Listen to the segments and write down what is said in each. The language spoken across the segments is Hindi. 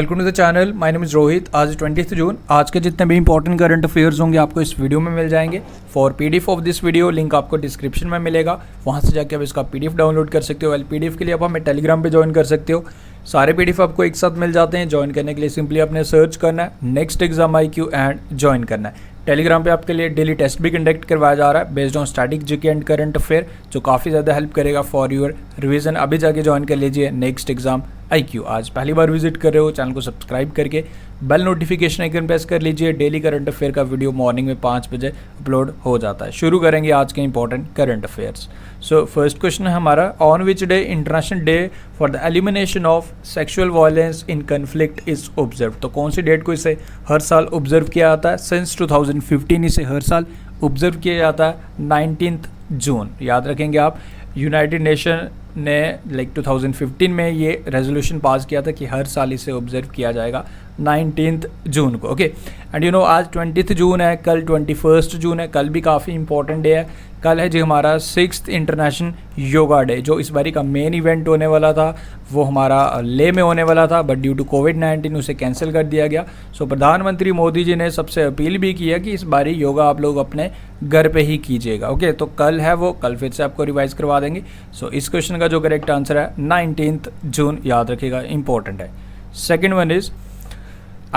Welcome to the channel. My name is Rohit. आज 20 जून। आज के जितने भी इंपॉर्टेंट करंट अफेयर्स होंगे आपको इस वीडियो में मिल जाएंगे। For PDF of this video link आपको डिस्क्रिप्शन में मिलेगा, वहाँ से जाके आप इसका पीडीएफ डाउनलोड कर सकते हो। पीडीएफ के लिए आप हमें टेलीग्राम पे ज्वाइन कर सकते हो। सारे पीडीएफ आपको एक साथ मिल जाते हैं। ज्वाइन करने के लिए सिंपली आपने सर्च करना है next exam IQ and join करना है। टेलीग्राम पे आपके लिए डेली टेस्ट भी कंडक्ट करवाया जा रहा है based on static GK and current affair, जो काफ़ी ज़्यादा हेल्प करेगा फॉर योर रिवीजन। अभी जाके ज्वाइन कर लीजिए नेक्स्ट एग्जाम IQ। आज पहली बार विजिट कर रहे हो, चैनल को सब्सक्राइब करके बेल नोटिफिकेशन आइकन प्रेस कर लीजिए। डेली करंट अफेयर का वीडियो मॉर्निंग में 5 बजे अपलोड हो जाता है। शुरू करेंगे आज के important current affairs. So first question है हमारा, on which day international day for the elimination of sexual violence in conflict is observe. तो कौन सी डेट को इसे हर साल ऑब्जर्व किया जाता है? सिंस 2015 इसे हर साल ऑब्जर्व किया जाता है 19 जून। याद रखेंगे आप, यूनाइटेड नेशन ने 2015 में ये रेजोल्यूशन पास किया था कि हर साल इसे ऑब्जर्व किया जाएगा 19 जून को। ओके, एंड आज 20 जून है, कल 21 जून है। कल भी काफ़ी इंपॉर्टेंट डे है। कल है जी हमारा 6th इंटरनेशनल योगा डे, जो इस बारी का मेन इवेंट होने वाला था वो हमारा ले में होने वाला था, बट ड्यू टू कोविड-19 उसे कैंसिल कर दिया गया। सो प्रधानमंत्री मोदी जी ने सबसे अपील भी की है कि इस बारी योगा आप लोग अपने घर पे ही कीजिएगा। ओके, तो कल है वो, कल फिर से आपको रिवाइज करवा देंगे। सो इस क्वेश्चन का जो करेक्ट आंसर है 19 जून, याद रखिएगा, इंपॉर्टेंट है। सेकेंड वन इज़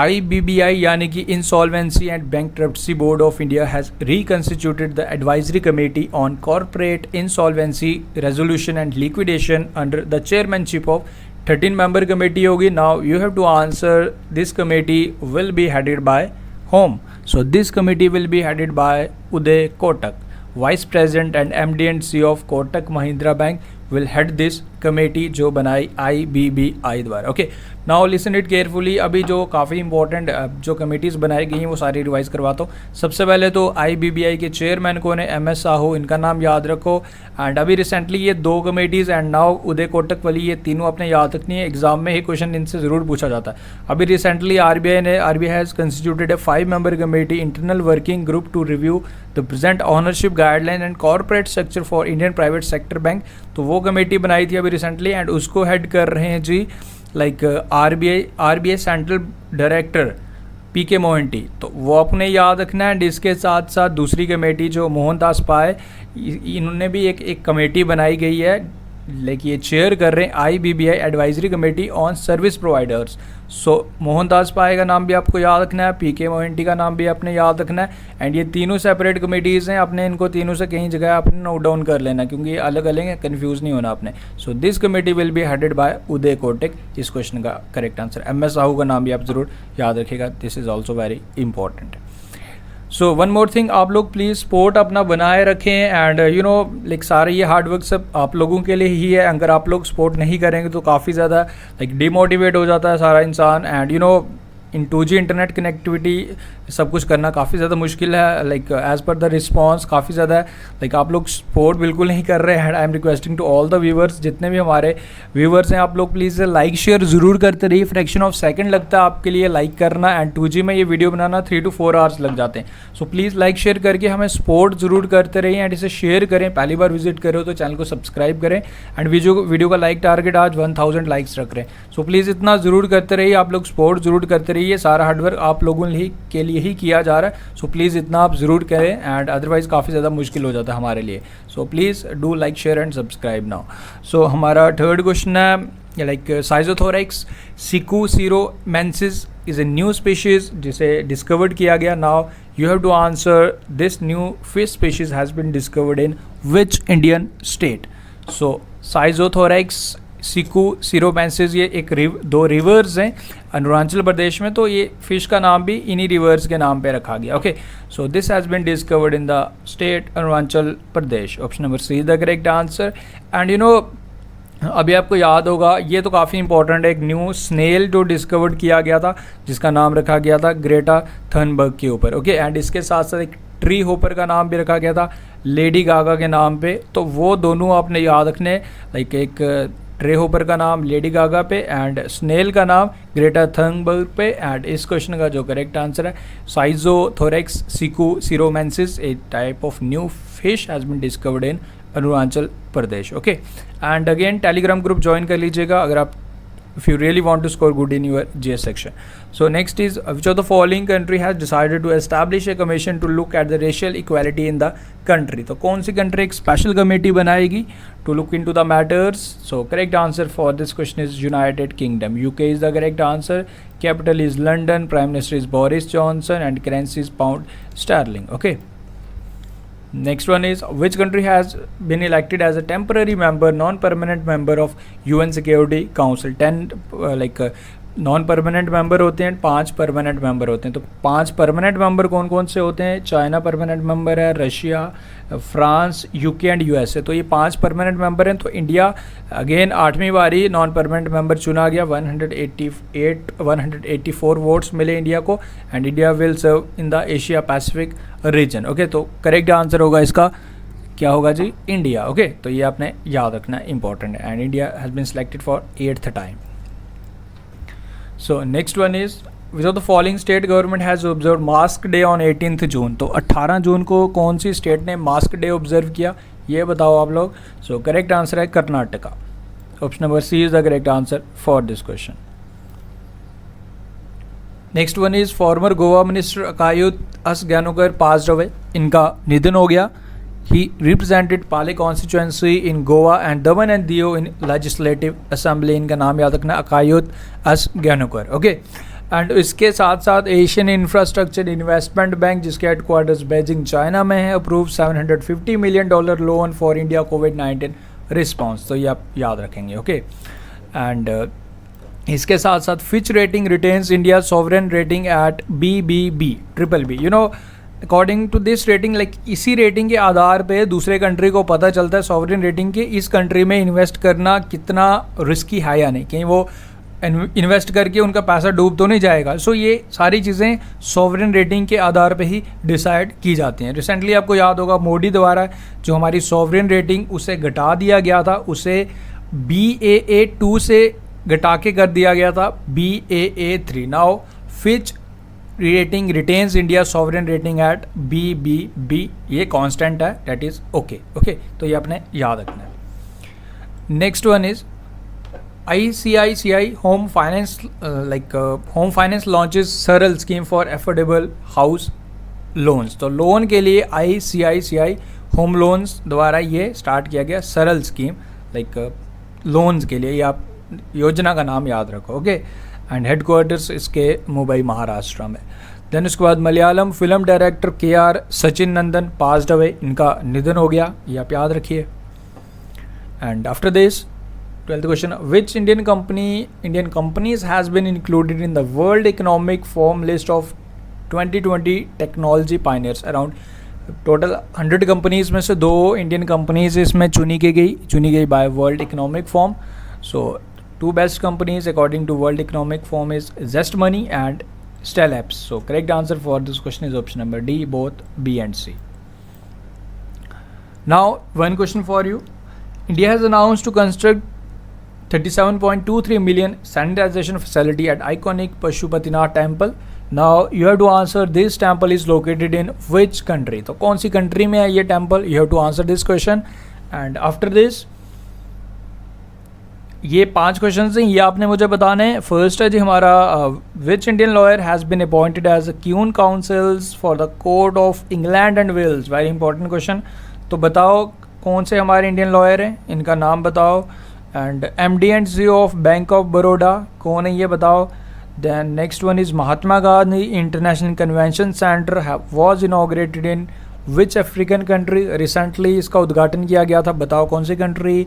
IBBI यानी कि insolvency and bankruptcy board of India has reconstituted the advisory committee on corporate insolvency resolution and liquidation under the chairmanship of 13 member committee होगी। Now you have to answer, this committee will be headed by home. So this committee will be headed by Uday Kotak, vice president and MD and CEO of Kotak Mahindra bank will head this committee, जो बनाई IBBI द्वारा। Okay, now listen it carefully. अभी जो काफ़ी इंपॉर्टेंट जो कमेटीज़ बनाई गई हैं वो सारी रिवाइज करवाता हूँ। सबसे पहले तो IBBI के चेयरमैन कौन है? MS साहू, इनका नाम याद रखो। एंड अभी रिसेंटली ये 2 committees and now Uday Kotak वाली, ये तीनों अपने याद रखनी है। एग्जाम में ही क्वेश्चन इनसे ज़रूर पूछा जाता है। अभी recently RBI has constituted a 5 member committee internal working group to review the present ownership guideline and corporate structure for Indian private sector bank. तो वो कमेटी बनाई थी अभी रिसेंटली, एंड उसको हेड कर रहे हैं जी RBI central director PK Mohanty. तो वो अपने याद रखना है। एंड इसके साथ साथ दूसरी कमेटी जो मोहनदास पाय, इन्होंने भी एक कमेटी बनाई गई है, ये चेयर कर रहे हैं IBBI advisory committee on service providers. So Mohandas Pai का नाम भी आपको याद रखना है, PK मोहंती का नाम भी आपने याद रखना है। एंड ये तीनों सेपरेट कमेटीज़ हैं, आपने इनको तीनों से कहीं जगह आपने नोट डाउन कर लेना, क्योंकि ये अलग अलग है, कन्फ्यूज़ नहीं होना आपने। So this committee will be headed by Uday Kotak. इस क्वेश्चन का करेक्ट आंसर। MS साहू का नाम भी आप ज़रूर याद रखिएगा, this is also very important. So one more thing, आप लोग प्लीज़ स्पोर्ट अपना बनाए रखें। एंड सारे ये हार्डवर्क सब आप लोगों के लिए ही है। अगर आप लोग स्पोर्ट नहीं करेंगे तो काफ़ी ज़्यादा डिमोटिवेट हो जाता है सारा इंसान। And in 2G internet connectivity सब कुछ करना काफ़ी ज़्यादा मुश्किल है। एज़ पर द रिस्पॉन्स काफ़ी ज़्यादा है। आप लोग सपोर्ट बिल्कुल नहीं कर रहे हैं। I am requesting to all the viewers, जितने भी हमारे व्यूवर्स हैं, आप लोग प्लीज़ लाइक शेयर ज़रूर करते रहिए। फ्रैक्शन ऑफ सेकंड लगता है आपके लिए लाइक करना, एंड 2G में ये वीडियो बनाना 3 to 4 आवर्स लग जाते हैं। सो प्लीज़ लाइक शेयर करके हमें सपोर्ट ज़रूर करते रहिए, एंड इसे शेयर करें। पहली बार विजिट करें तो चैनल को सब्सक्राइब करें। एंड वीडियो का लाइक टारगेट आज 1000 लाइक्स रख रहे हैं। सो प्लीज़ इतना ज़रूर करते रहिए, आप लोग सपोर्ट ज़रूर करते रहिए। सारा हार्डवर्क आप लोगों के लिए ही किया जा रहा है। सो प्लीज़ इतना आप ज़रूर करें, एंड अदरवाइज़ काफ़ी ज़्यादा मुश्किल हो जाता है हमारे लिए। So please do like share and subscribe now. So हमारा थर्ड क्वेश्चन है, Schizothorax sikusirumensis is a new species जिसे डिस्कवर्ड किया गया। Now you have to answer, this new fish species has been discovered in which Indian state? So Schizothorax sikusirumensis, ये 2 रिवर्स हैं अरुणाचल प्रदेश में, तो ये फिश का नाम भी इन्हीं रिवर्स के नाम पे रखा गया। Okay, so this has been discovered in the state Arunachal Pradesh. Option number C is the correct answer. And अभी आपको याद होगा, ये तो काफ़ी इंपॉर्टेंट है, एक न्यू स्नेल जो डिस्कवर्ड किया गया था जिसका नाम रखा गया था ग्रेटा थनबर्ग के ऊपर। ओके, एंड इसके साथ साथ एक ट्री होपर का नाम भी रखा गया था लेडी गागा के नाम पे। तो वो दोनों आपने याद रखने, एक ट्रे होपर का नाम लेडी गागा पे एंड स्नेल का नाम ग्रेटा थनबर्ग पे। एंड इस क्वेश्चन का जो करेक्ट आंसर है Schizothorax sikusirumensis, a type of new fish has been discovered in Arunachal Pradesh. Okay, and again Telegram group join कर लीजिएगा अगर आप if you really want to score good in your GS section. So next is which of the following country has decided to establish a commission to look at the racial equality in the country. तो कौन सी कंट्री एक स्पेशल कमेटी बनाएगी to look into the matters? So correct answer for this question is United Kingdom. UK is the correct answer. Capital is London. Prime Minister is Boris Johnson and currency is pound sterling. Okay. Next one is which country has been elected as a temporary member, non-permanent member of UN Security Council? 10 non permanent member होते हैं, 5 परमानेंट मेंबर होते हैं. तो 5 परमानेंट मेंबर कौन कौन से होते हैं? चाइना परमानेंट मेंबर है, Russia, France, UK and USA. तो ये 5 परमानेंट मेंबर हैं. तो इंडिया अगेन 8वीं बारी नॉन परमानेंट मेंबर चुना गया. 184 वोट्स मिले इंडिया को and India will serve in the Asia Pacific region. Okay, तो करेक्ट आंसर होगा इसका क्या होगा जी? इंडिया. ओके, तो ये आपने याद रखना इंपॉर्टेंट है. And India has been selected for 8th time. So next one is which of the following state government has observed mask day on 18th June? तो 18 जून को कौन सी स्टेट ने मास्क डे ऑब्जर्व किया, ये बताओ आप लोग. सो करेक्ट आंसर है Karnataka. Option number C is the correct answer for this question. Next one is former Goa minister अकायुत अस ज्ञानुकर पास्ड अवे. इनका निधन हो गया. He represented Pale constituency in Goa and Daman and Diu in Legislative Assembly. इनका नाम याद रखना, अकायुत अस ज्ञानुकर. ओके, एंड इसके साथ साथ एशियन इंफ्रास्ट्रक्चर इन्वेस्टमेंट बैंक जिसके हेडक्वार्टर्स बेजिंग चाइना में है, approve $750 million loan for India covid response. तो ये आप याद रखेंगे. ओके, एंड इसके साथ साथ Fitch rating retains India sovereign rating at BBB BBB. You know according to this rating, like इसी रेटिंग के आधार पे दूसरे कंट्री को पता चलता है सॉवरेन रेटिंग के इस कंट्री में इन्वेस्ट करना कितना रिस्की है या नहीं, कहीं वो इन्वेस्ट करके उनका पैसा डूब तो नहीं जाएगा. सो ये सारी चीज़ें सॉवरेन रेटिंग के आधार पे ही डिसाइड की जाती हैं. रिसेंटली आपको याद होगा मोदी द्वारा जो हमारी सॉवरेन रेटिंग उसे घटा दिया गया था, उसे BAA2 से घटा के कर दिया गया था BAA3. Now Fitch rating retains India sovereign rating at BBB. ये कांस्टेंट है, दैट इज ओके. ओके, तो ये आपने याद रखना है. Next one is ICICI home finance home finance launches Saral scheme for affordable house loans. तो लोन के लिए ICICI होम लोन्स द्वारा ये स्टार्ट किया गया सरल स्कीम लोन्स के लिए. ये आप योजना का नाम याद रखो. ओके, एंड हेडक्वार्टर्स इसके मुंबई महाराष्ट्र में. देन उसके बाद Malayalam film director KR Sachin Nandan passed away. इनका निधन हो गया, ये आप याद रखिए. And after this 12th question, which Indian companies has been included in the World Economic Forum list of 2020 technology pioneers. Around total 100 companies में से 2 इंडियन कंपनीज इसमें चुनी गई by World Economic Forum. So 2 best companies according to World Economic Forum is Zest Money and Stellapse. So correct answer for this question is option number D, both B and C. Now one question for you. India has announced to construct 37.23 million sanitization facility at iconic Pashupatinath temple. Now you have to answer this temple is located in which country. तो कौन सी country में है ये temple? You have to answer this question. And after this ये 5 क्वेश्चन हैं, ये आपने मुझे बताने हैं. फर्स्ट है जी हमारा which Indian lawyer has been appointed as queen counsels for the court of England and Wales. Very important question. तो बताओ कौन से हमारे इंडियन लॉयर हैं, इनका नाम बताओ. And MD and CEO of bank of Baroda कौन है ये बताओ. Then next one is Mahatma Gandhi international convention centre was inaugurated in which African country. Recently इसका उद्घाटन किया गया था, बताओ कौन सी country.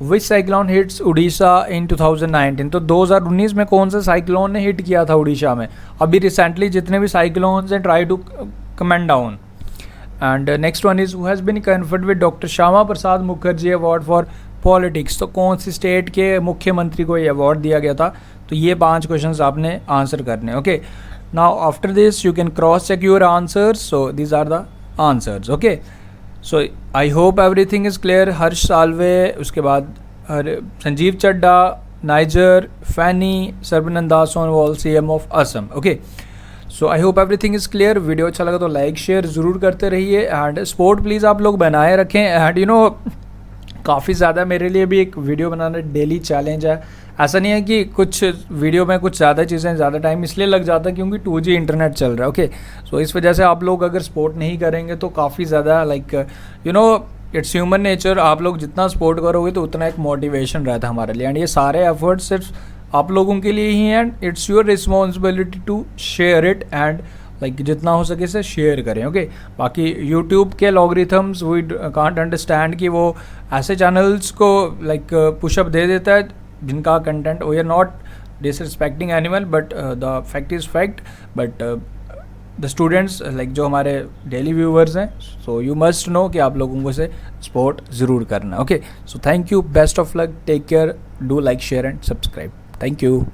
Which cyclone hits Orissa in 2019. तो 2019 में कौन सा साइक्लोन ने हिट किया था उड़ीसा में. अभी रिसेंटली जितने भी साइक्लोन्स हैं try to comment down. And next one is who has been conferred with doctor Shyama Prasad Mukherjee award for politics. तो कौन सी स्टेट के मुख्यमंत्री को ये अवार्ड दिया गया था. तो ये 5 क्वेश्चन आपने आंसर करने. Okay, now after this you can cross check your answers. So these are the answers. Okay, so I hope everything is clear. Harsh Salve, उसके बाद Sanjeev Chadda, Niger, Fani, Sarbananda Sonowal, CM of Assam. Okay, so I hope everything is clear. Video अच्छा लगा तो लाइक शेयर ज़रूर करते रहिए. एंड स्पोर्ट प्लीज़ आप लोग बनाए रखें. एंड यू नो काफ़ी ज़्यादा मेरे लिए भी एक वीडियो बनाना डेली चैलेंज है. ऐसा नहीं है कि कुछ वीडियो में कुछ ज़्यादा चीज़ें ज़्यादा टाइम इसलिए लग जाता है क्योंकि 2G इंटरनेट चल रहा है। ओके, सो इस वजह से आप लोग अगर सपोर्ट नहीं करेंगे तो काफ़ी ज़्यादा like you know it's human nature, आप लोग जितना सपोर्ट करोगे तो उतना एक मोटिवेशन रहता है हमारे लिए। एंड ये सारे एफर्ट्स सिर्फ आप लोगों के लिए ही हैं, and it's your responsibility to share it and like जितना हो सके से शेयर करें। ओके, बाकी यूट्यूब के लॉगरिथम्स वी कांट अंडरस्टैंड कि वो ऐसे चैनल्स को लाइक पुशअप दे देता है जिनका content, we are not disrespecting animal but the fact is fact, but the students like जो हमारे डेली व्यूवर्स हैं, सो यू मस्ट नो कि आप लोगों को से सपोर्ट ज़रूर करना। Okay, so thank you, best of luck, take care, do like share and subscribe, thank you.